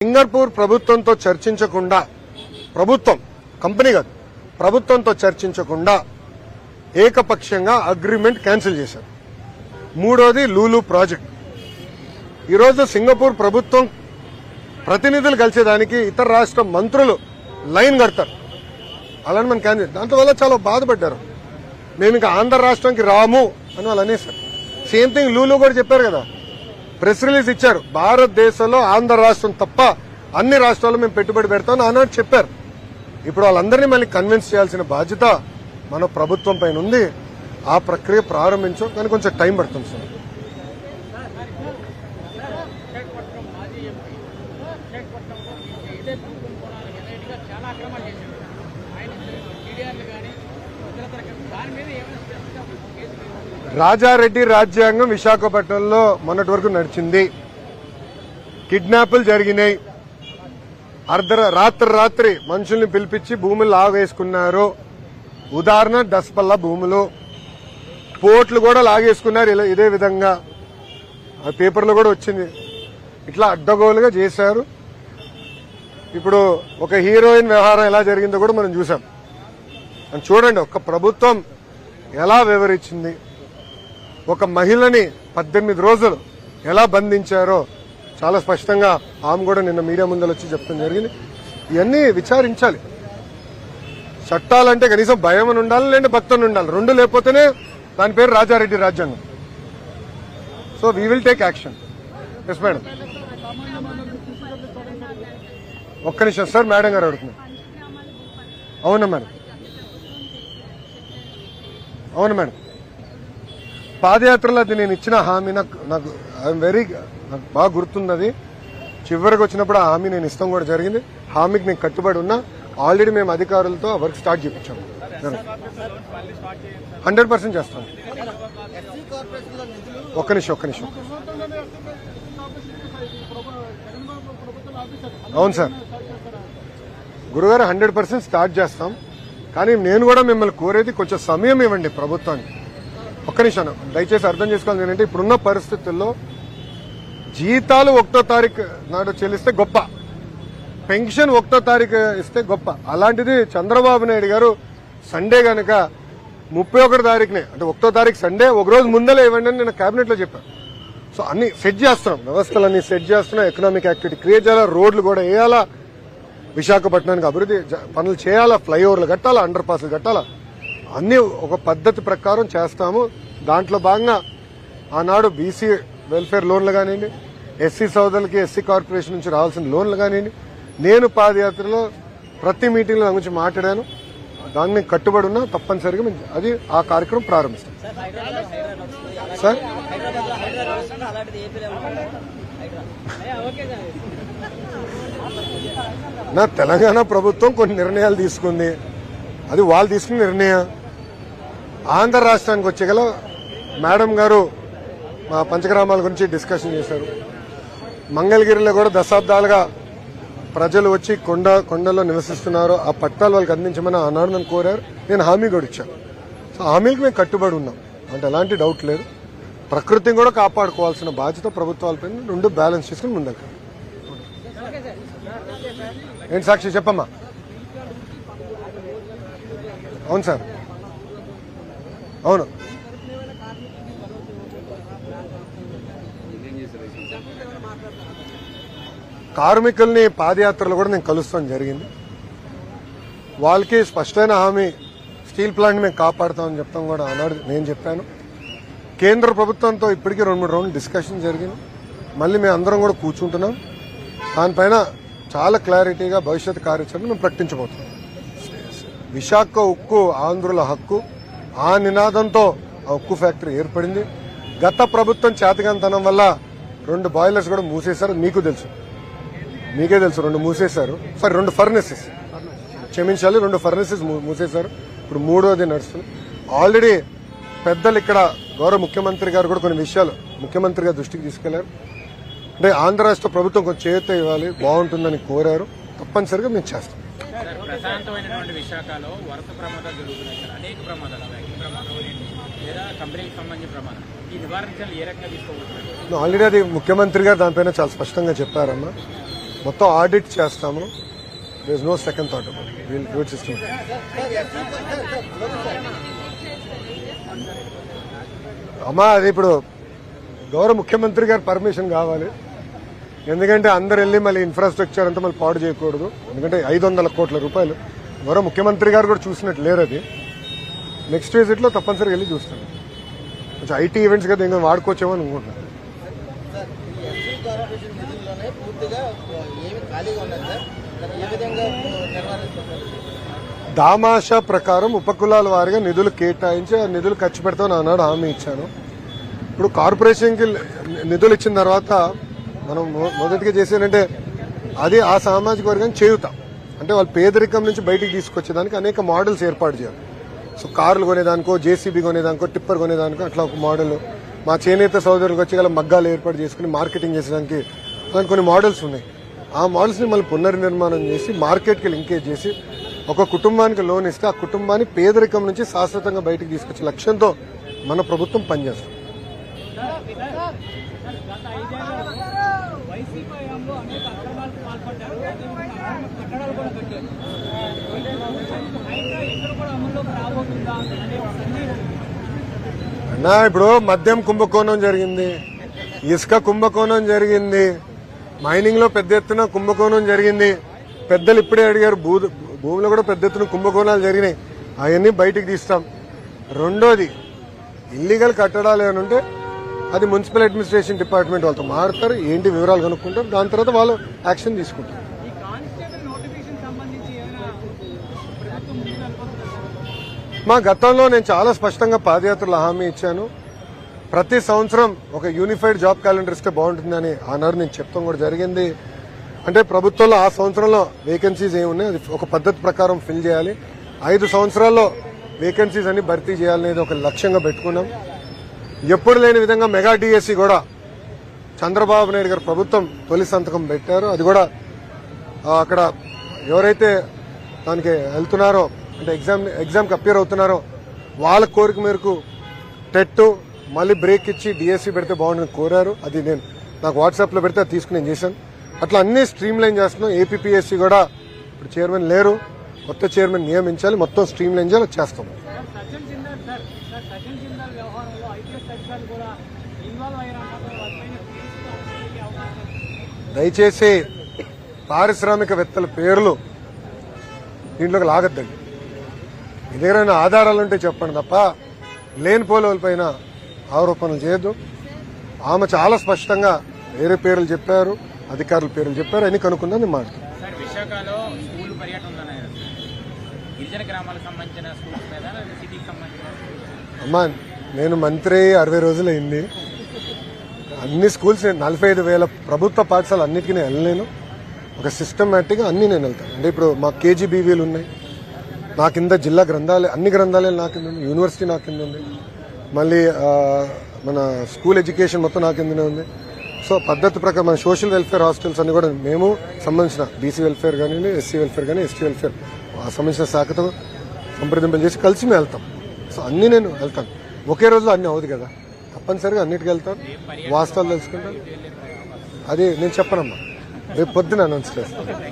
Singapore ప్రభుత్వంతో చర్చించకుండా company కాదు ప్రభుత్వంతో చర్చించకుండా ఏకపక్షంగా అగ్రిమెంట్ క్యాన్సిల్ చేశారు. మూడోది లూలు ప్రాజెక్ట్. ఈరోజు సింగపూర్ ప్రభుత్వం ప్రతినిధులు కలిసేదానికి ఇతర రాష్ట్ర మంత్రులు లైన్ కడతారు. అలానే మనం క్యాన్సిల్ దాంట్లో చాలా బాధపడ్డారు. మేము ఇంకా ఆంధ్ర రాష్ట్రానికి రాము అని వాళ్ళు అనేసారు. సేమ్ థింగ్ లూలు కూడా చెప్పారు కదా, ప్రెస్ రిలీజ్ ఇచ్చారు. భారతదేశంలో ఆంధ్ర రాష్ట్రం తప్ప అన్ని రాష్ట్రాల్లో మేము పెట్టుబడి పెడతామని ఆనాడు చెప్పారు. ఇప్పుడు వాళ్ళందరినీ మళ్ళీ కన్విన్స్ చేయాల్సిన బాధ్యత మన ప్రభుత్వం పైన ఉంది. ఆ ప్రక్రియ ప్రారంభించాం, కానీ కొంచెం టైం పడుతుంది సార్. రాజారెడ్డి రాజ్యాంగం విశాఖపట్నంలో మొన్నటి వరకు నడిచింది. కిడ్నాపులు జరిగినాయి. రాత్రి మనుషుల్ని పిలిపించి భూములు లాగేసుకున్నారు. ఉదాహరణ దసపల్ల భూములు, పోర్ట్లు కూడా లాగేసుకున్నారు. ఇదే విధంగా ఆ పేపర్లో కూడా వచ్చింది. ఇట్లా అడ్డగోలుగా చేశారు. ఇప్పుడు ఒక హీరోయిన్ వ్యవహారం ఎలా జరిగిందో కూడా మనం చూసాం. చూడండి ఒక ప్రభుత్వం ఎలా వివరించింది, ఒక మహిళని 18 రోజులు ఎలా బంధించారో చాలా స్పష్టంగా ఆమె కూడా నిన్న మీడియా ముందర వచ్చి చెప్తాం జరిగింది. ఇవన్నీ విచారించాలి. చట్టాలంటే కనీసం భయం అని ఉండాలి, లేదంటే భక్తుని ఉండాలి. రెండు లేకపోతేనే దాని పేరు రాజారెడ్డి రాజ్యాంగం. So we will take action. Yes madam. ఒక్క నిమిషం సార్, మేడం గారు అడుగుతున్నారు. అవునా మేడం, అవును మేడం. పాదయాత్రలో అది నేను ఇచ్చిన హామీ నాకు బాగా గుర్తున్నది. చివరికి వచ్చినప్పుడు ఆ హామీ నేను ఇస్తాం కూడా జరిగింది. హామీకి నేను కట్టుబడి ఉన్నా. ఆల్రెడీ మేము అధికారులతో ఆ వర్క్ స్టార్ట్ చేయించాము. 100% చేస్తాం. ఒక్క నిమిషం. అవును సార్ గురుగారు, 100% స్టార్ట్ చేస్తాం. కానీ నేను కూడా మిమ్మల్ని కోరేది కొంచెం సమయం ఇవ్వండి ప్రభుత్వానికి. ఒక్క నిమిషం దయచేసి అర్థం చేసుకోవాలి. ఏంటంటే ఇప్పుడున్న పరిస్థితుల్లో జీతాలు 1వ తారీఖు నాడు చెల్లిస్తే గొప్ప, పెన్షన్ 1వ తారీఖు ఇస్తే గొప్ప. అలాంటిది చంద్రబాబు నాయుడు గారు సండే గనక 31 తారీఖునే, అంటే 1వ తారీఖు సండే ఒక రోజు ముందలే ఇవ్వండి అని నేను కేబినెట్ లో చెప్పాను. సో అన్ని సెట్ చేస్తున్నాం, వ్యవస్థలన్నీ సెట్ చేస్తున్నాం. ఎకనామిక్ యాక్టివిటీ క్రియేట్ చేయాలా, రోడ్లు కూడా వేయాలా, విశాఖపట్నానికి అభివృద్ధి పనులు చేయాలా, ఫ్లైఓవర్లు కట్టాలా, అండర్ పాస్లు కట్టాలా, అన్ని ఒక పద్ధతి ప్రకారం చేస్తాము. దాంట్లో భాగంగా ఆనాడు బీసీ వెల్ఫేర్ లోన్లు కానివ్వండి, ఎస్సీ సోదరులకి ఎస్సీ కార్పొరేషన్ నుంచి రావాల్సిన లోన్లు కానివ్వండి, నేను పాదయాత్రలో ప్రతి మీటింగ్లో దాని గురించి మాట్లాడాను. దాన్ని కట్టుబడి ఉన్నా. తప్పనిసరిగా అది ఆ కార్యక్రమం ప్రారంభిస్తాం సార్. నా తెలంగాణ ప్రభుత్వం కొన్ని నిర్ణయాలు తీసుకుంది, అది వాళ్ళు తీసుకున్న నిర్ణయం. ఆంధ్ర రాష్ట్రానికి వచ్చేగల మేడం గారు మా పంచగ్రామాల గురించి డిస్కషన్ చేశారు. మంగళగిరిలో కూడా దశాబ్దాలుగా ప్రజలు వచ్చి కొండలో నివసిస్తున్నారు. ఆ పట్టాలు వాళ్ళకి అందించమని ఆనాడు నన్ను కోరారు. నేను హామీ కూడా ఇచ్చాను. సో హామీకి మేము కట్టుబడి ఉన్నాం, అంటే ఎలాంటి డౌట్ లేదు. ప్రకృతిని కూడా కాపాడుకోవాల్సిన బాధ్యత ప్రభుత్వాలపై. రెండు బ్యాలెన్స్ చేసుకుని ముందుకు. ఏంటి సాక్షి చెప్పమ్మా. అవును సార్, అవును. కార్మికుల్ని పాదయాత్రలో కూడా నేను కలుస్తాం జరిగింది. వాళ్ళకి స్పష్టమైన హామీ, స్టీల్ ప్లాంట్ మేము కాపాడుతామని చెప్తాం కూడా ఆనాడు నేను చెప్పాను. కేంద్ర ప్రభుత్వంతో ఇప్పటికీ 2-3 రౌండ్లు డిస్కషన్ జరిగింది. మళ్ళీ మేము అందరం కూడా కూర్చుంటున్నాం. దానిపైన చాలా క్లారిటీగా భవిష్యత్ కార్యాచరణ మేము ప్రకటించబోతున్నాం. విశాఖ ఉక్కు ఆంధ్రుల హక్కు, ఆ నినాదంతో ఆ ఉక్కు ఫ్యాక్టరీ ఏర్పడింది. గత ప్రభుత్వం చేతగానితనం వల్ల 2 బాయిలర్స్ కూడా మూసేశారు. మీకే తెలుసు 2 మూసేశారు. 2 ఫర్నెసెస్, క్షమించాలి, 2 ఫర్నెసెస్ మూసేశారు. ఇప్పుడు 3వది నడుస్తుంది. ఆల్రెడీ పెద్దలు ఇక్కడ గౌరవ ముఖ్యమంత్రి గారు కూడా కొన్ని విషయాలు ముఖ్యమంత్రి గారి దృష్టికి తీసుకెళ్లారు. అంటే ఆంధ్ర రాష్ట్ర ప్రభుత్వం కొంచెం చేయూత ఇవ్వాలి, బాగుంటుందని కోరారు. తప్పనిసరిగా మేము చేస్తాం. ప్రశాంతమైనటువంటి విశాఖలో వరుస ప్రమాదాలు జరుగుతున్నాయి. అనేక ప్రమాదాలు, లేదా కంపెనీకి సంబంధించిన ప్రమాదాలు. ఈ నివారణ ఏ రకంగా తీసుకోబోతున్నారు? ఆల్రెడీ అది ముఖ్యమంత్రి గారు దానిపైన చాలా స్పష్టంగా చెప్పారమ్మా. మొత్తం ఆడిట్ చేస్తాము. There is no second thought about it. Will do it system. అమ్మా అది ఇప్పుడు గౌరవ ముఖ్యమంత్రి గారి పర్మిషన్ కావాలి. ఎందుకంటే అందరు వెళ్ళి మళ్ళీ ఇన్ఫ్రాస్ట్రక్చర్ అంతా మళ్ళీ పాడు చేయకూడదు. ఎందుకంటే 500 కోట్ల రూపాయలు గౌరవ ముఖ్యమంత్రి గారు కూడా చూసినట్టు లేరు. అది నెక్స్ట్ విజిట్ లో తప్పనిసరిగా వెళ్ళి చూస్తాను. కొంచెం ఐటీ ఈవెంట్స్ కదా ఇంకా వాడుకోవచ్చేమో అని అనుకుంటున్నాను. దామాషా ప్రకారం ఉపకులాల వారిగా నిధులు కేటాయించి ఆ నిధులు ఖర్చు పెడతామని ఆనాడు హామీ ఇచ్చాను. ఇప్పుడు కార్పొరేషన్కి నిధులు ఇచ్చిన తర్వాత మనం మొదటిగా చేసేదంటే అది ఆ సామాజిక వర్గాన్ని చేయుతాం. అంటే వాళ్ళు పేదరికం నుంచి బయటికి తీసుకొచ్చేదానికి అనేక మోడల్స్ ఏర్పాటు చేయాలి. సో కార్లు కొనేదానికో, జేసీబీ కొనేదానికో, టిప్పర్ కొనేదానికో అట్లా ఒక మోడల్, మా చేనేత సోదరులకు వచ్చి గల మగ్గాలు ఏర్పాటు చేసుకుని మార్కెటింగ్ చేసేదానికి అలాంటి కొన్ని మోడల్స్ ఉన్నాయి. ఆ మోడల్స్ ని మళ్ళీ పునర్నిర్మాణం చేసి మార్కెట్కి లింకేజ్ చేసి ఒక కుటుంబానికి లోన్ ఇస్తే ఆ కుటుంబాన్ని పేదరికం నుంచి శాశ్వతంగా బయటికి తీసుకొచ్చే లక్ష్యంతో మన ప్రభుత్వం పనిచేస్తుంది. అన్నా ఇప్పుడు మద్యం కుంభకోణం జరిగింది, ఇసుక కుంభకోణం జరిగింది, మైనింగ్ లో పెద్ద ఎత్తున కుంభకోణం జరిగింది. పెద్దలు ఇప్పుడే అడిగారు, భూమిలో కూడా పెద్ద ఎత్తున కుంభకోణాలు జరిగినాయి. అవన్నీ బయటికి తీస్తాం. రెండోది ఇల్లీగల్ కట్టడాలు ఏమైనా ఉంటే అది మున్సిపల్ అడ్మినిస్ట్రేషన్ డిపార్ట్మెంట్ వాళ్ళతో మారుతారు, ఏంటి వివరాలు కనుక్కుంటారు, దాని తర్వాత వాళ్ళు యాక్షన్ తీసుకుంటారు. మా గతంలో నేను చాలా స్పష్టంగా పాదయాత్రలో హామీ ఇచ్చాను. ప్రతి సంవత్సరం ఒక యూనిఫైడ్ జాబ్ క్యాలెండర్ ఇస్తే బాగుంటుందని ఆనాడు నేను చెప్తాం కూడా జరిగింది. అంటే ప్రభుత్వంలో ఆ సంవత్సరంలో వేకెన్సీస్ ఏమున్నాయి అది ఒక పద్ధతి ప్రకారం ఫిల్ చేయాలి. 5 సంవత్సరాల్లో వేకెన్సీస్ అన్ని భర్తీ చేయాలనేది ఒక లక్ష్యంగా పెట్టుకున్నాం. ఎప్పుడు లేని విధంగా మెగా డిఎస్సి కూడా చంద్రబాబు నాయుడు గారు ప్రభుత్వం తొలి సంతకం పెట్టారు. అది కూడా అక్కడ ఎవరైతే దానికి వెళ్తున్నారో అంటే ఎగ్జామ్కి అపియర్ అవుతున్నారో వాళ్ళ కోరిక మేరకు టెట్ మళ్ళీ బ్రేక్ ఇచ్చి డిఎస్సి పెడితే బాగుంటుందని కోరారు. అది నేను నాకు వాట్సాప్లో పెడితే అది తీసుకుని నేను చేశాను. అట్లా అన్ని స్ట్రీమ్ లైన్ చేస్తున్నాం. ఏపీపీఎస్సీ కూడా ఇప్పుడు చైర్మన్ లేరు, కొత్త చైర్మన్ నియమించాలి, మొత్తం స్ట్రీమ్ లైన్ చేయాలి, చేస్తాం. దయచేసి పారిశ్రామికవేత్తల పేర్లు దీంట్లోకి లాగద్దండి. మీ దగ్గర ఆధారాలుంటే చెప్పండి తప్ప లేనిపోల పైన ఆరోపణలు చేయొద్దు. ఆమె చాలా స్పష్టంగా వేరే పేర్లు చెప్పారు, అధికారుల పేర్లు చెప్పారు, అన్ని కనుక్కుందని నేను మాట్లాడుతున్నాను. విశాఖలో స్కూల్ పర్యటన ఉందన్నారు. గిరిజన గ్రామాలకు సంబంధించిన స్కూల్స్ మీద సిటీకి సంబంధించిన అమ్మా నేను మంత్రి 60 రోజులు అయింది. అన్ని స్కూల్స్ 45,000 ప్రభుత్వ పాఠశాలలు అన్నిటికీ నేను వెళ్ళలేను. ఒక సిస్టమేటిక్గా అన్ని నేను వెళ్తాను. అంటే ఇప్పుడు మా కేజీబీవీలు ఉన్నాయి, నా కింద జిల్లా గ్రంథాలయం, అన్ని గ్రంథాలయాలు నా కింద ఉంది, యూనివర్సిటీ నా కింద ఉంది, మళ్ళీ మన స్కూల్ ఎడ్యుకేషన్ మొత్తం నా కిందనే ఉంది. సో పద్ధతి ప్రకారం మన సోషల్ వెల్ఫేర్ హాస్టల్స్ అన్ని కూడా మేము సంబంధించిన బీసీ వెల్ఫేర్ కానీ, ఎస్సీ వెల్ఫేర్ కానీ, ఎస్టీ వెల్ఫేర్ సంబంధించిన శాఖతో సంప్రదింపులు చేసి కలిసి మేము వెళ్తాం. సో అన్ని నేను వెళ్తాను. ఒకే రోజులో అన్ని అవుతుంది కదా, తప్పనిసరిగా అన్నిటికీ వెళ్తాను, వాస్తవాలు తెలుసుకుంటాను. అది నేను చెప్పనమ్మా, రేపు పొద్దున అనౌన్స్ చేస్తాను.